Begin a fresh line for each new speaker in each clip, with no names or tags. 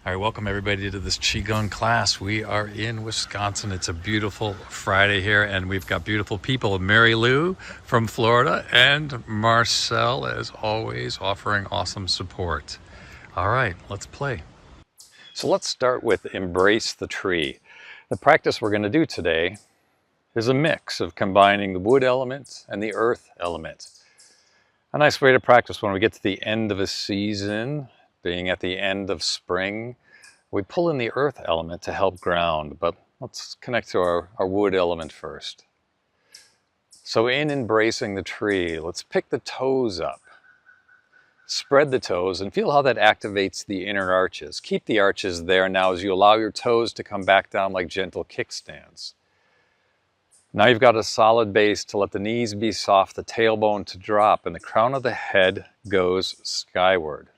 All right, welcome everybody to this Qigong class. We are in Wisconsin. It's a beautiful Friday here, and we've got beautiful people. Mary Lou from Florida and Marcel, as always, offering awesome support. All right, let's play. So let's start with embrace the tree. The practice we're going to do today is a mix of combining the wood element and the earth element. A nice way to practice when we get to the end of a season, being at the end of spring, we pull in the earth element to help ground, but let's connect to our wood element first. So in embracing the tree, let's pick the toes up. Spread the toes and feel how that activates the inner arches. Keep the arches there now as you allow your toes to come back down like gentle kickstands. Now you've got a solid base to let the knees be soft, the tailbone to drop, and the crown of the head goes skyward.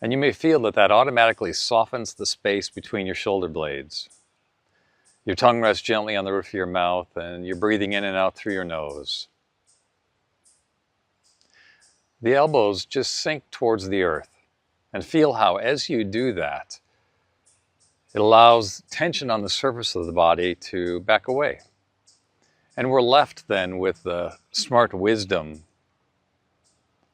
And you may feel that that automatically softens the space between your shoulder blades. Your tongue rests gently on the roof of your mouth, and you're breathing in and out through your nose. The elbows just sink towards the earth, and feel how, as you do that, it allows tension on the surface of the body to back away. And we're left then with the smart wisdom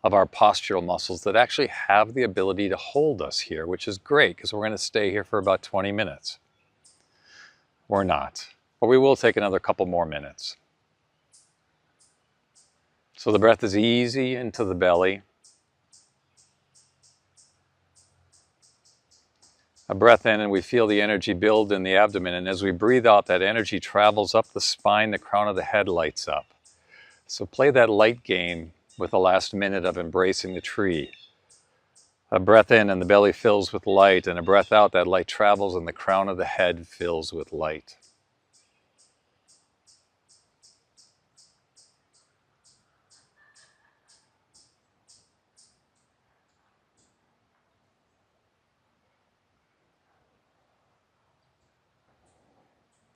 of our postural muscles that actually have the ability to hold us here, which is great because we're going to stay here for about 20 minutes. Or not, but we will take another couple more minutes. So the breath is easy into the belly. A breath in and we feel the energy build in the abdomen, and as we breathe out, that energy travels up the spine, the crown of the head lights up. So play that light game with the last minute of embracing the tree. A breath in and the belly fills with light, and a breath out, that light travels and the crown of the head fills with light.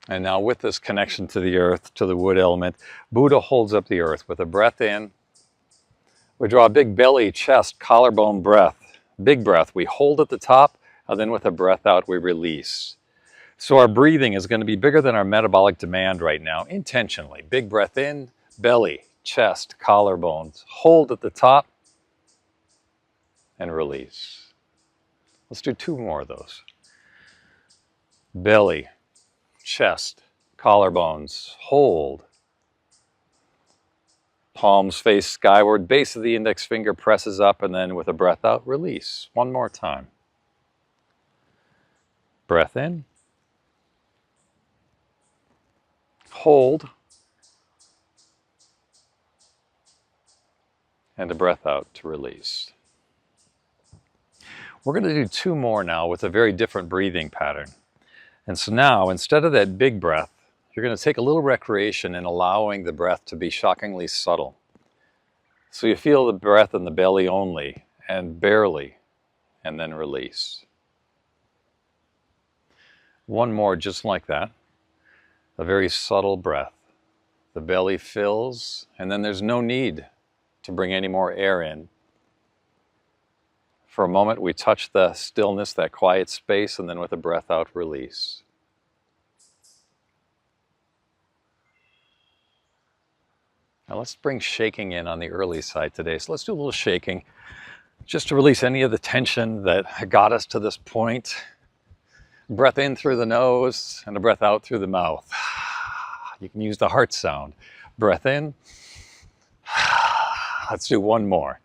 And now with this connection to the earth, to the wood element, Buddha holds up the earth with a breath in. We draw a big belly, chest, collarbone breath. Big breath. We hold at the top, and then with a breath out, we release. So our breathing is going to be bigger than our metabolic demand right now, intentionally. Big breath in, belly, chest, collarbones. Hold at the top, and release. Let's do 2 more of those. Belly, chest, collarbones. Hold. Palms face skyward, base of the index finger presses up, and then with a breath out, release. 1 more time. Breath in. Hold. And a breath out to release. We're going to do 2 more now with a very different breathing pattern. And so now, instead of that big breath, you're going to take a little recreation in allowing the breath to be shockingly subtle. So you feel the breath in the belly only, and barely, and then release. 1 more just like that. A very subtle breath. The belly fills, and then there's no need to bring any more air in. For a moment, we touch the stillness, that quiet space, and then with a breath out, release. Now let's bring shaking in on the early side today. So let's do a little shaking just to release any of the tension that got us to this point. Breath in through the nose and a breath out through the mouth. You can use the heart sound. Breath in. Let's do 1 more.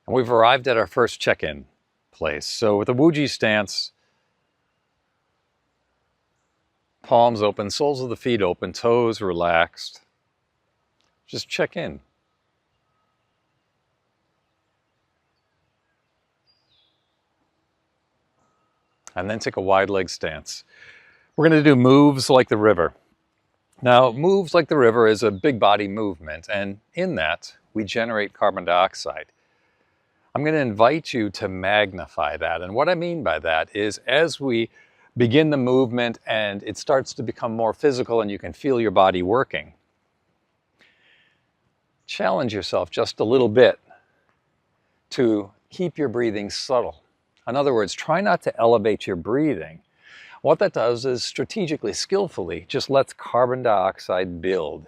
And we've arrived at our first check-in place. So with the Wuji stance, palms open, soles of the feet open, toes relaxed. Just check in. And then take a wide leg stance. We're going to do moves like the river. Now, moves like the river is a big body movement, and in that, we generate carbon dioxide. I'm going to invite you to magnify that. And what I mean by that is as we begin the movement and it starts to become more physical and you can feel your body working, challenge yourself just a little bit to keep your breathing subtle. In other words, try not to elevate your breathing. What that does is strategically, skillfully, just lets carbon dioxide build,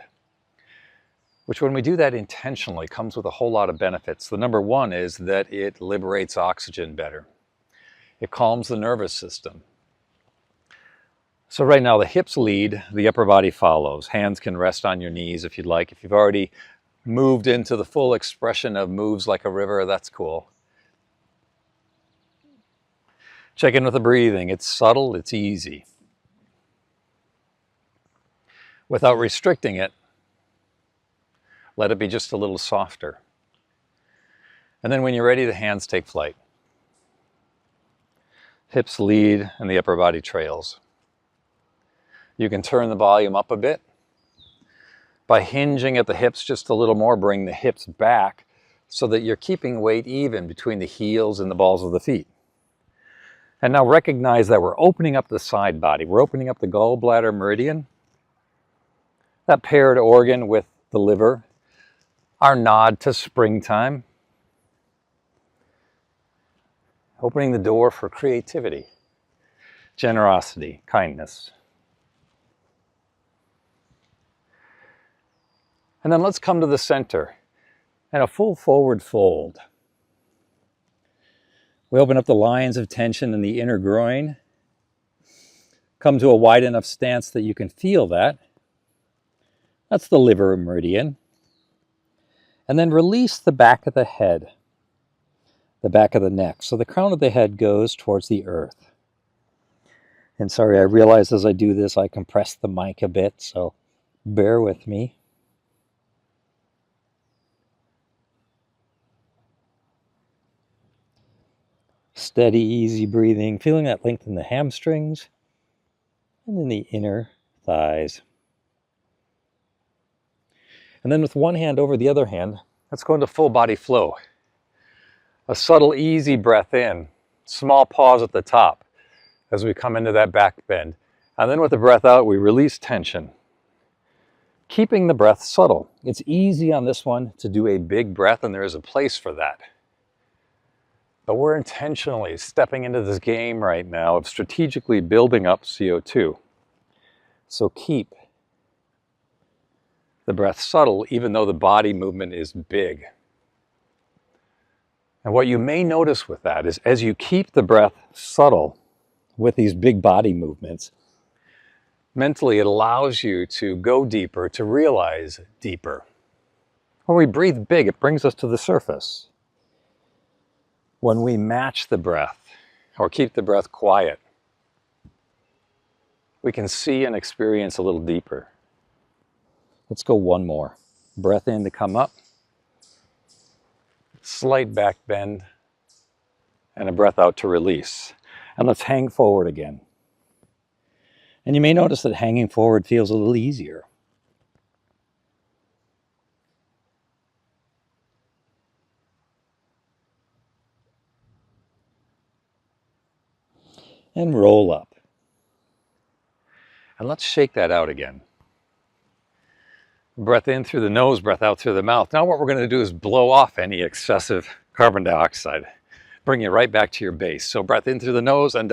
which when we do that intentionally comes with a whole lot of benefits. The number one is that it liberates oxygen better. It calms the nervous system. So right now the hips lead, the upper body follows. Hands can rest on your knees if you'd like. If you've already moved into the full expression of moves like a river, that's cool. Check in with the breathing. It's subtle, it's easy. Without restricting it, let it be just a little softer. And then when you're ready, the hands take flight. Hips lead and the upper body trails. You can turn the volume up a bit. By hinging at the hips just a little more, bring the hips back so that you're keeping weight even between the heels and the balls of the feet. And now recognize that we're opening up the side body. We're opening up the gallbladder meridian, that paired organ with the liver, our nod to springtime, opening the door for creativity, generosity, kindness. And then let's come to the center and a full forward fold. We open up the lines of tension in the inner groin. Come to a wide enough stance that you can feel that. That's the liver meridian. And then release the back of the head, the back of the neck. So the crown of the head goes towards the earth. And sorry, I realize as I do this, I compress the mic a bit, so bear with me. Steady, easy breathing, feeling that length in the hamstrings and in the inner thighs. And then with one hand over the other hand, let's go into full body flow. A subtle, easy breath in, small pause at the top as we come into that back bend. And then with the breath out, we release tension. Keeping the breath subtle. It's easy on this one to do a big breath, and there is a place for that. But we're intentionally stepping into this game right now of strategically building up CO2. So keep the breath subtle, even though the body movement is big. And what you may notice with that is as you keep the breath subtle with these big body movements, mentally it allows you to go deeper, to realize deeper. When we breathe big, it brings us to the surface. When we match the breath or keep the breath quiet, we can see and experience a little deeper. Let's go one more. Breath in to come up, slight back bend, and a breath out to release. And let's hang forward again. And you may notice that hanging forward feels a little easier. And roll up. And let's shake that out again. Breath in through the nose, breath out through the mouth. Now what we're going to do is blow off any excessive carbon dioxide. Bring you right back to your base. So breath in through the nose and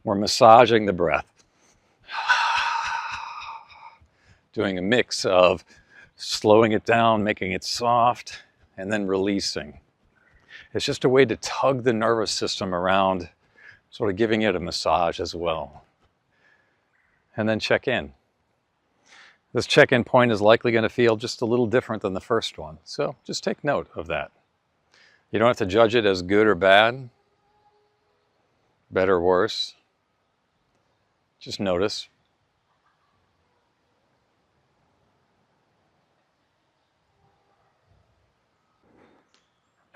we're massaging the breath. Doing a mix of slowing it down, making it soft, and then releasing. It's just a way to tug the nervous system around, sort of giving it a massage as well. And then check in. This check-in point is likely going to feel just a little different than the first one. So just take note of that. You don't have to judge it as good or bad, better or worse. Just notice.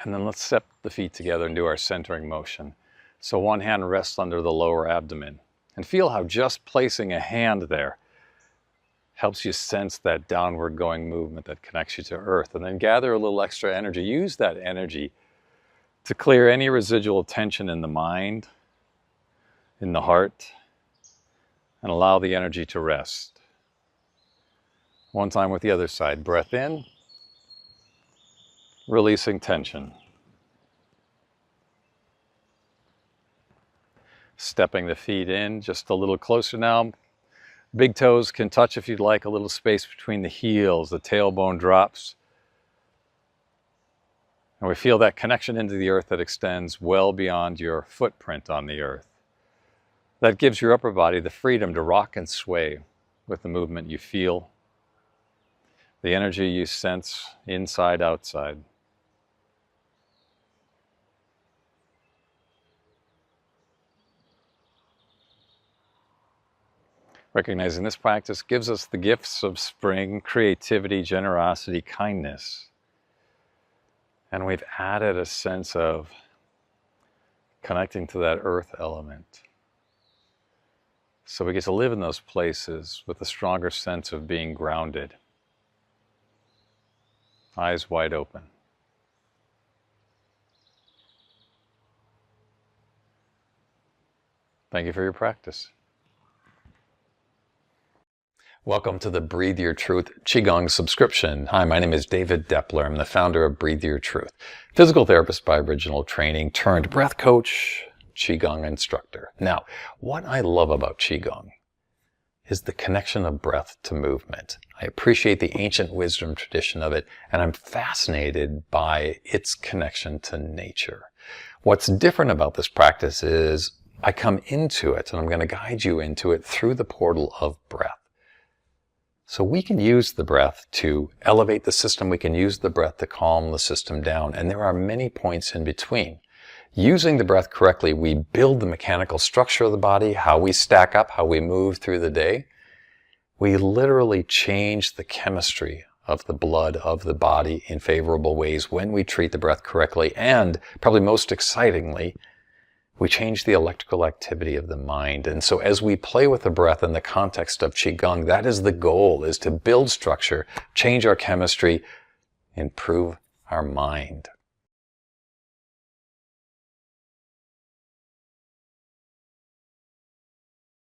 And then let's step the feet together and do our centering motion. So one hand rests under the lower abdomen. And feel how just placing a hand there helps you sense that downward going movement that connects you to earth. And then gather a little extra energy. Use that energy to clear any residual tension in the mind, in the heart, and allow the energy to rest. One time with the other side. Breath in. releasing tension. Stepping the feet in just a little closer now. Big toes can touch if you'd like, a little space between the heels, the tailbone drops. And we feel that connection into the earth that extends well beyond your footprint on the earth. That gives your upper body the freedom to rock and sway with the movement you feel, the energy you sense inside, outside. Recognizing this practice gives us the gifts of spring, creativity, generosity, kindness. And we've added a sense of connecting to that earth element. So we get to live in those places with a stronger sense of being grounded. Eyes wide open. Thank you for your practice. Welcome to the Breathe Your Truth Qi Gong Subscription. Hi, my name is David Depler. I'm the founder of Breathe Your Truth, physical therapist by original training turned breath coach, Qi Gong instructor. Now, what I love about Qi Gong is the connection of breath to movement. I appreciate the ancient wisdom tradition of it, and I'm fascinated by its connection to nature. What's different about this practice is I come into it, and I'm going to guide you into it through the portal of breath. So we can use the breath to elevate the system, we can use the breath to calm the system down, and there are many points in between. Using the breath correctly, we build the mechanical structure of the body, how we stack up, how we move through the day. We literally change the chemistry of the blood of the body in favorable ways when we treat the breath correctly, and probably most excitingly, we change the electrical activity of the mind. And so as we play with the breath in the context of Qigong, that is the goal, is to build structure, change our chemistry, improve our mind.